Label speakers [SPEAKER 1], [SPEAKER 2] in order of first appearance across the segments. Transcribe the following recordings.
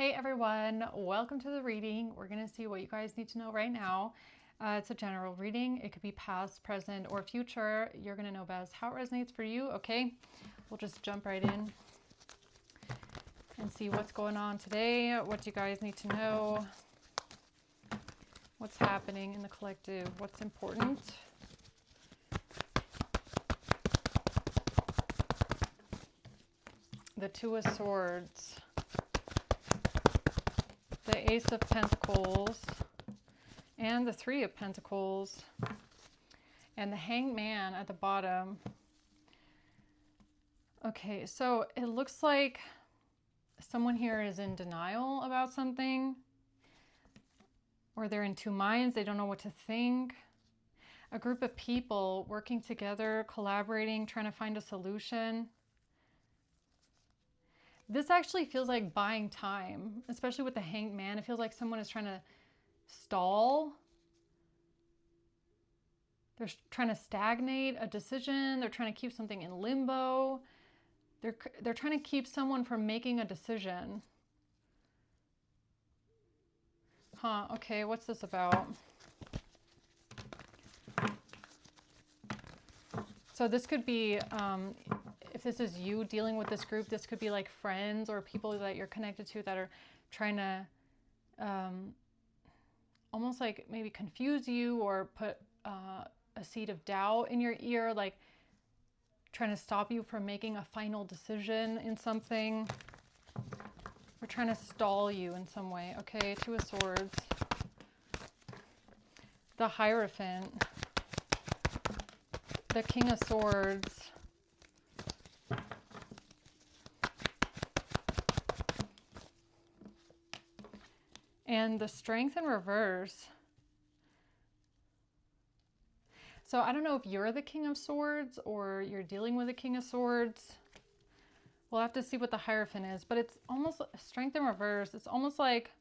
[SPEAKER 1] Hey everyone, welcome to the reading. We're going to see what you guys need to know right now. It's a general reading. It could be past, present, or future. You're going to know best how it resonates for you, okay? We'll just jump right in and see what's going on today, what you guys need to know, what's happening in the collective, what's important. The Two of Swords, the Ace of Pentacles, and the Three of Pentacles, and the Hanged Man at the bottom. Okay, so it looks like someone here is in denial about something, or they're in two minds, they don't know what to think. A group of people working together, collaborating, trying to find a solution. This actually feels like buying time, especially with the Hanged Man. It feels like someone is trying to stall. They're trying to stagnate a decision. They're trying to keep something in limbo. They're trying to keep someone from making a decision. Okay, what's this about? So this could be, if this is you dealing with this group, this could be like friends or people that you're connected to that are trying to almost like maybe confuse you or put a seed of doubt in your ear, like trying to stop you from making a final decision in something. Or trying to stall you in some way. Okay, Two of Swords. The Hierophant. The King of Swords. And the Strength in reverse. So I don't know if you're the King of Swords or you're dealing with the King of Swords. We'll have to see what the Hierophant is, but it's almost Strength in reverse. It's almost like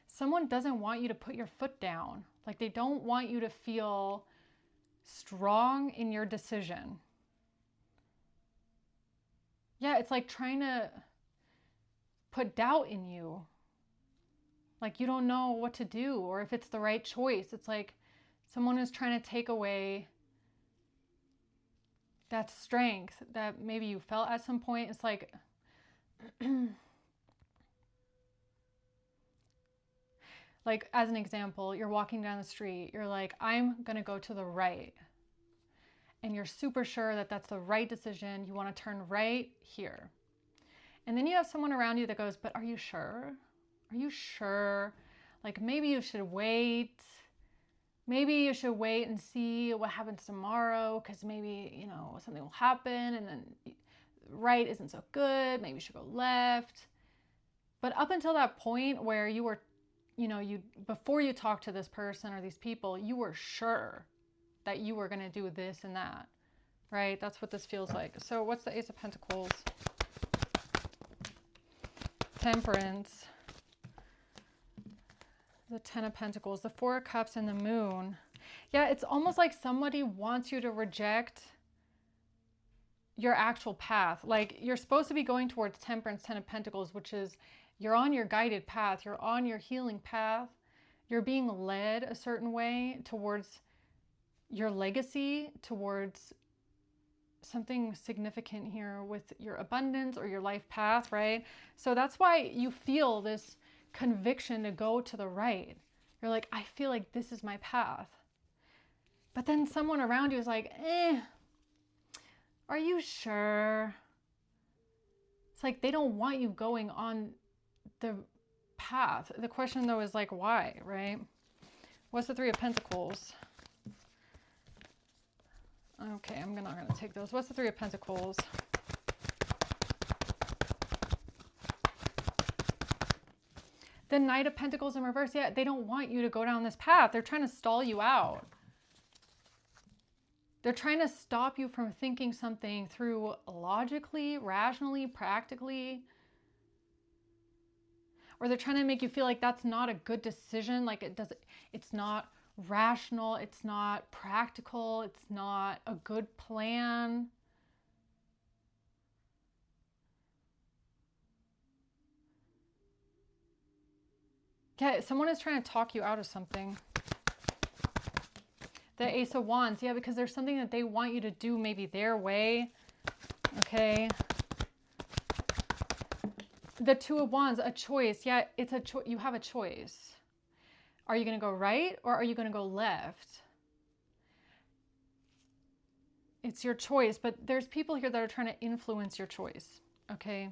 [SPEAKER 1] someone doesn't want you to put your foot down. Like they don't want you to feel strong in your decision. Yeah, it's like trying to put doubt in you. Like you don't know what to do or if it's the right choice. It's like someone is trying to take away that strength that maybe you felt at some point. It's like like as an example, you're walking down the street, you're like, I'm gonna go to the right, and you're super sure that that's the right decision. You want to turn right here, and then you have someone around you that goes, but are you sure? Are you sure? Like maybe you should wait. Maybe you should wait and see what happens tomorrow, because maybe, you know, something will happen and then right isn't so good. Maybe you should go left. But up until that point where you were, you know, before you talked to this person or these people, you were sure that you were going to do this and that, right? That's what this feels like. So what's the Ace of Pentacles? Temperance. The Ten of Pentacles, the Four of Cups, and the Moon. Yeah, it's almost like somebody wants you to reject your actual path. Like you're supposed to be going towards Temperance, Ten of Pentacles, which is you're on your guided path. You're on your healing path. You're being led a certain way towards your legacy, towards something significant here with your abundance or your life path, right? So that's why you feel this conviction to go to the right. You're like, I feel like this is my path. But then someone around you is like, are you sure? It's like they don't want you going on the path. The question though is like, why, right? What's the Three of Pentacles? Okay, I'm not gonna take those. What's the Three of Pentacles? The Knight of Pentacles in reverse. Yeah, they don't want you to go down this path. They're trying to stall you out. They're trying to stop you from thinking something through logically, rationally, practically. Or they're trying to make you feel like that's not a good decision. Like it's not rational. It's not practical. It's not a good plan. Yeah, someone is trying to talk you out of something. The Ace of Wands, yeah, because there's something that they want you to do maybe their way, okay? The Two of Wands, a choice, yeah, it's a choice. You have a choice. Are you going to go right or are you going to go left? It's your choice, but there's people here that are trying to influence your choice, okay?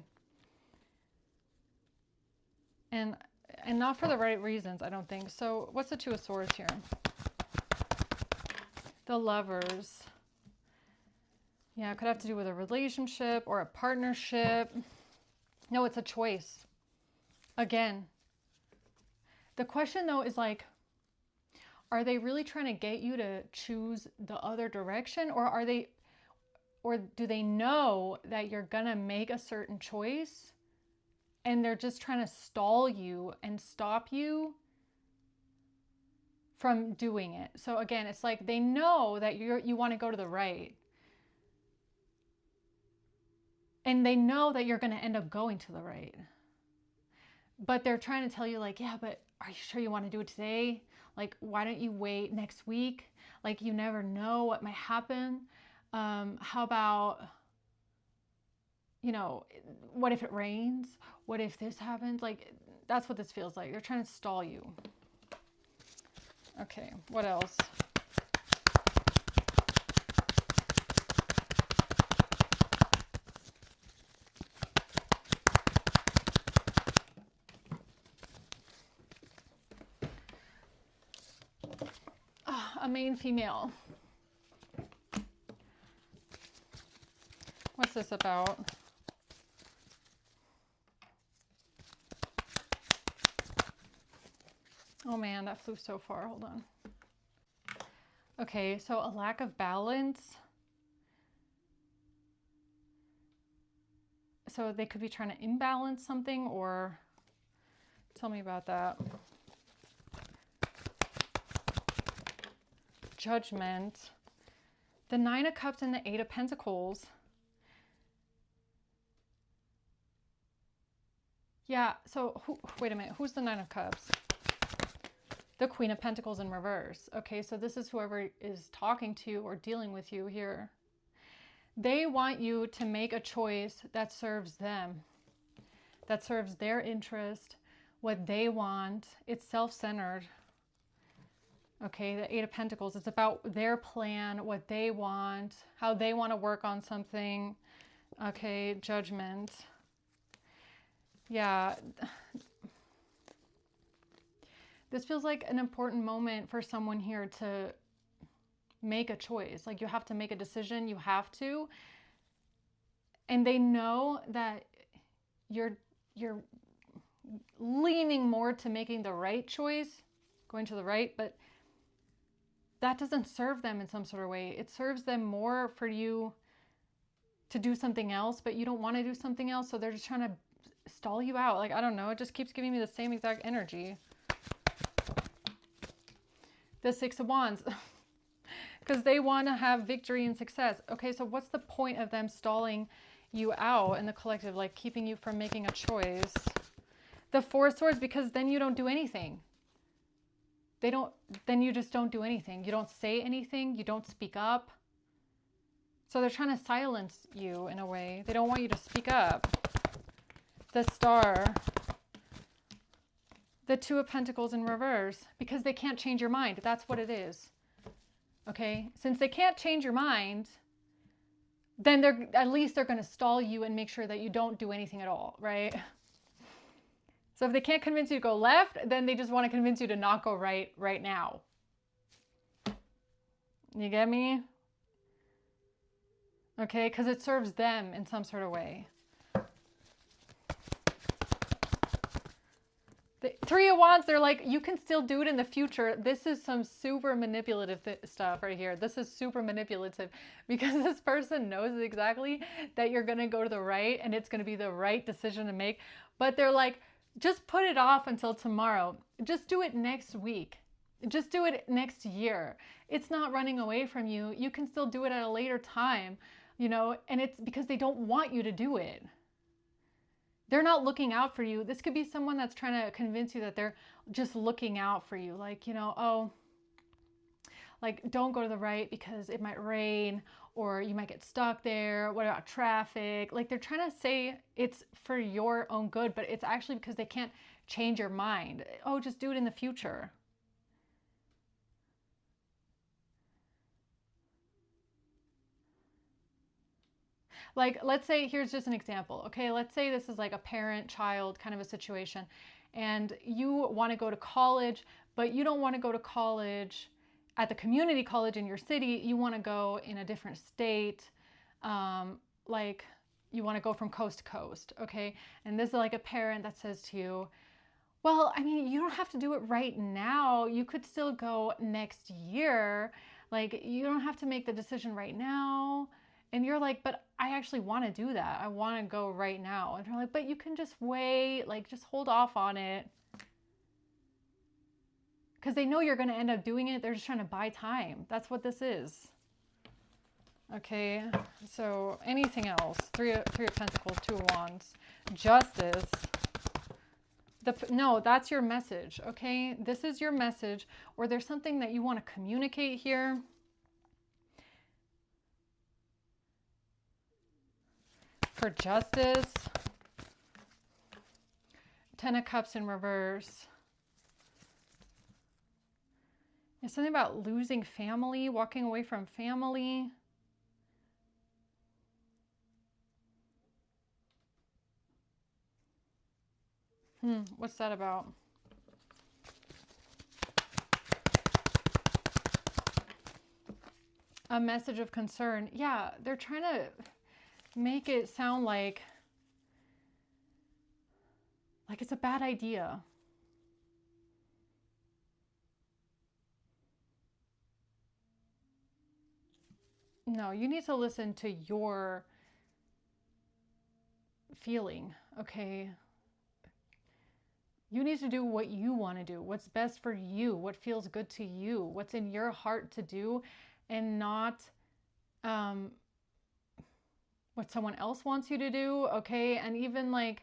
[SPEAKER 1] And not for the right reasons, I don't think. So what's the Two of Swords here? The Lovers. Yeah, it could have to do with a relationship or a partnership. No, it's a choice. Again. The question though is like, are they really trying to get you to choose the other direction, or do they know that you're gonna make a certain choice and they're just trying to stall you and stop you from doing it? So again, it's like they know that you want to go to the right. And they know that you're going to end up going to the right. But they're trying to tell you like, yeah, but are you sure you want to do it today? Like, why don't you wait next week? Like, you never know what might happen. How about, you know, what if it rains? What if this happens? Like, that's what this feels like. They're trying to stall you. Okay, what else? A main female. What's this about? Oh man, that flew so far. Hold on. Okay, so a lack of balance. So they could be trying to imbalance something, or tell me about that. Judgment. The Nine of Cups and the Eight of Pentacles. Yeah, so wait a minute. Who's the Nine of Cups? The Queen of Pentacles in reverse. Okay, so this is whoever is talking to you or dealing with you here. They want you to make a choice that serves them, that serves their interest, what they want. It's self-centered. Okay, the Eight of Pentacles, it's about their plan, what they want, how they want to work on something. Okay, Judgment. Yeah. This feels like an important moment for someone here to make a choice. Like, you have to make a decision, you have to. And they know that you're leaning more to making the right choice, going to the right, but that doesn't serve them in some sort of way. It serves them more for you to do something else, but you don't want to do something else, so they're just trying to stall you out. Like, I don't know, it just keeps giving me the same exact energy. The Six of Wands, because they want to have victory and success. Okay, so what's the point of them stalling you out in the collective, like keeping you from making a choice? The Four of Swords, because then you don't do anything. Then you just don't do anything. You don't say anything. You don't speak up. So they're trying to silence you in a way. They don't want you to speak up. The Star. The Two of Pentacles in reverse, because they can't change your mind. That's what it is. Okay? Since they can't change your mind, then at least they're going to stall you and make sure that you don't do anything at all, right? So if they can't convince you to go left, then they just want to convince you to not go right now. You get me? Okay, because it serves them in some sort of way. The Three of Wands, they're like, you can still do it in the future. This is some super manipulative stuff right here. This is super manipulative because this person knows exactly that you're going to go to the right and it's going to be the right decision to make. But they're like, just put it off until tomorrow. Just do it next week. Just do it next year. It's not running away from you. You can still do it at a later time, you know, and it's because they don't want you to do it. They're not looking out for you. This could be someone that's trying to convince you that they're just looking out for you. Like, oh, like, don't go to the right because it might rain or you might get stuck there. What about traffic? Like, they're trying to say it's for your own good, but it's actually because they can't change your mind. Oh, just do it in the future. Like, let's say, here's just an example. Okay, let's say this is like a parent child kind of a situation, and you want to go to college, but you don't want to go to college at the community college in your city. You want to go in a different state. Like, you want to go from coast to coast. Okay, and this is like a parent that says to you, well, I mean, you don't have to do it right now. You could still go next year. Like, you don't have to make the decision right now. And you're like, but I actually want to do that. I want to go right now. And they're like, but you can just wait, like, just hold off on it. Because they know you're going to end up doing it. They're just trying to buy time. That's what this is. Okay, so anything else? Three of Pentacles, Two of Wands. Justice. No, that's your message, okay? This is your message, or there's something that you want to communicate here. For justice. Ten of Cups in reverse. It's something about losing family, walking away from family. What's that about? A message of concern. Yeah, they're trying to make it sound like it's a bad idea. No, you need to listen to your feeling, okay? You need to do what you want to do, what's best for you, what feels good to you, what's in your heart to do, and not what someone else wants you to do, okay? And even like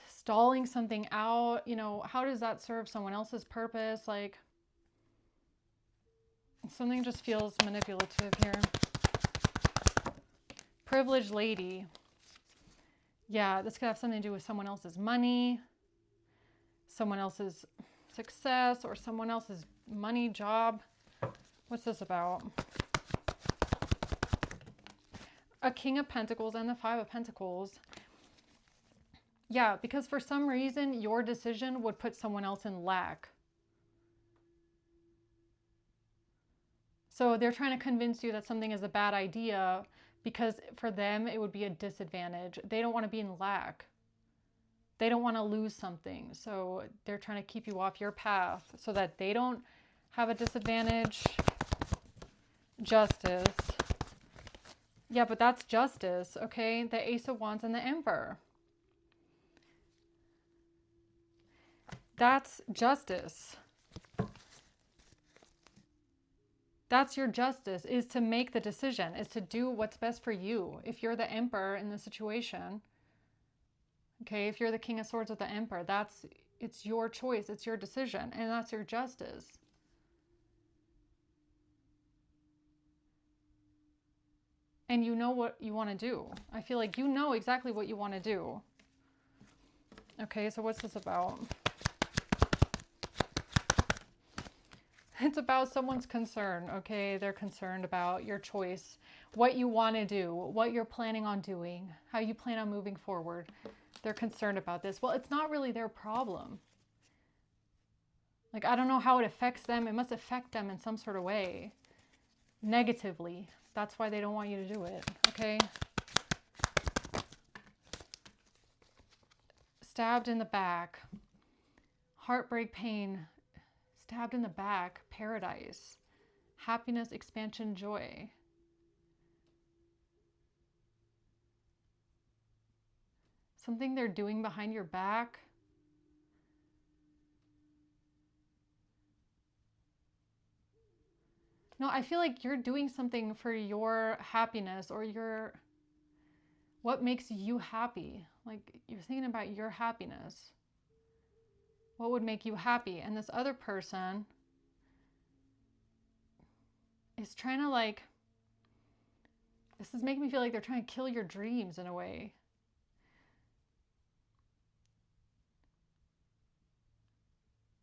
[SPEAKER 1] stalling something out, how does that serve someone else's purpose? Like, something just feels manipulative here. Privileged lady. Yeah, this could have something to do with someone else's money, someone else's success, or someone else's money, job. What's this about? A King of Pentacles and the Five of Pentacles. Yeah, because for some reason, your decision would put someone else in lack. So they're trying to convince you that something is a bad idea because for them, it would be a disadvantage. They don't want to be in lack. They don't want to lose something. So they're trying to keep you off your path so that they don't have a disadvantage. Justice. Yeah, but that's justice, okay? The Ace of Wands and the Emperor. That's justice. That's your justice, is to make the decision, is to do what's best for you. If you're the Emperor in the situation, okay, if you're the King of Swords with the Emperor, it's your choice, it's your decision, and that's your justice. And you know what you want to do. I feel like you know exactly what you want to do. Okay, so what's this about? It's about someone's concern, okay? They're concerned about your choice, what you want to do, what you're planning on doing, how you plan on moving forward. They're concerned about this. Well, it's not really their problem. Like, I don't know how it affects them. It must affect them in some sort of way. Negatively. That's why they don't want you to do it, okay? Stabbed in the back. Heartbreak, pain. Stabbed in the back. Paradise. Happiness, expansion, joy. Something they're doing behind your back. No, I feel like you're doing something for your happiness or what makes you happy. Like, you're thinking about your happiness. What would make you happy? And this other person is trying to, like, this is making me feel like they're trying to kill your dreams in a way.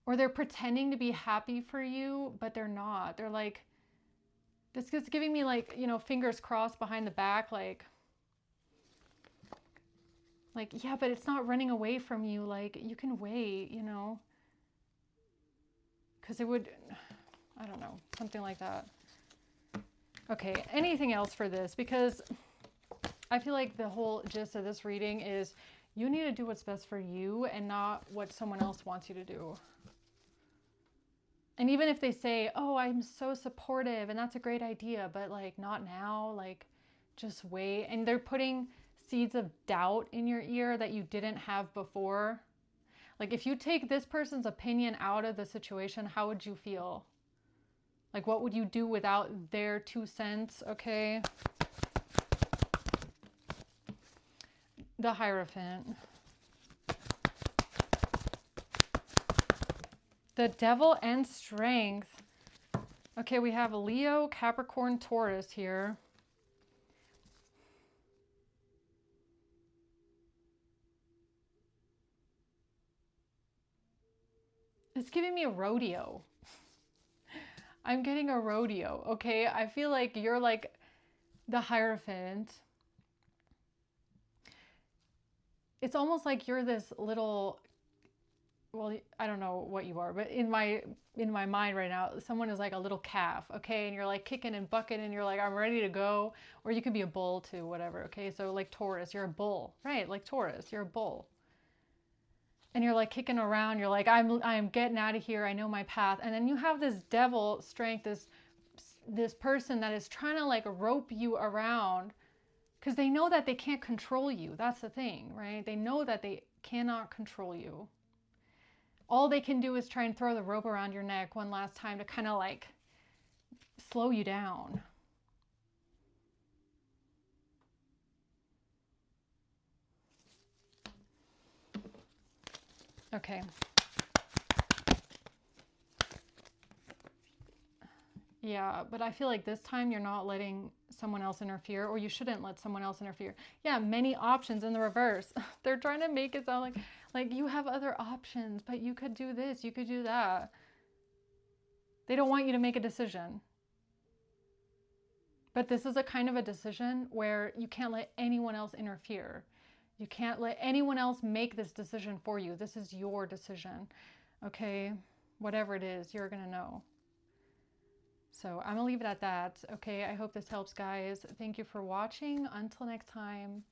[SPEAKER 1] Or they're pretending to be happy for you, but they're not. They're like, this is giving me, like, you know, fingers crossed behind the back, like, yeah, but it's not running away from you. Like, you can wait, you know, because it would, I don't know, something like that. Okay, anything else for this? Because I feel like the whole gist of this reading is you need to do what's best for you and not what someone else wants you to do. And even if they say, oh, I'm so supportive and that's a great idea, but like not now, like just wait. And they're putting seeds of doubt in your ear that you didn't have before. Like, if you take this person's opinion out of the situation, how would you feel? Like, what would you do without their 2 cents? Okay. The Hierophant. The Devil and Strength. Okay, we have Leo, Capricorn, Taurus here. It's giving me a rodeo. I'm getting a rodeo, okay? I feel like you're like the Hierophant. It's almost like you're this little, well, I don't know what you are, but in my mind right now, someone is like a little calf, okay? And you're like kicking and bucking and you're like, I'm ready to go. Or you could be a bull too, whatever, okay? So like Taurus, you're a bull, right? Like Taurus, you're a bull. And you're like kicking around, you're like, I'm getting out of here, I know my path. And then you have this devil strength, this person that is trying to like rope you around because they know that they can't control you. That's the thing, right? They know that they cannot control you. All they can do is try and throw the rope around your neck one last time to kind of like slow you down. Okay. Yeah, but I feel like this time you're not letting someone else interfere, or you shouldn't let someone else interfere. Yeah, many options in the reverse. They're trying to make it sound like you have other options, but you could do this, you could do that. They don't want you to make a decision. But this is a kind of a decision where you can't let anyone else interfere. You can't let anyone else make this decision for you. This is your decision. Okay? Whatever it is, you're going to know. So I'm going to leave it at that. Okay, I hope this helps, guys. Thank you for watching. Until next time.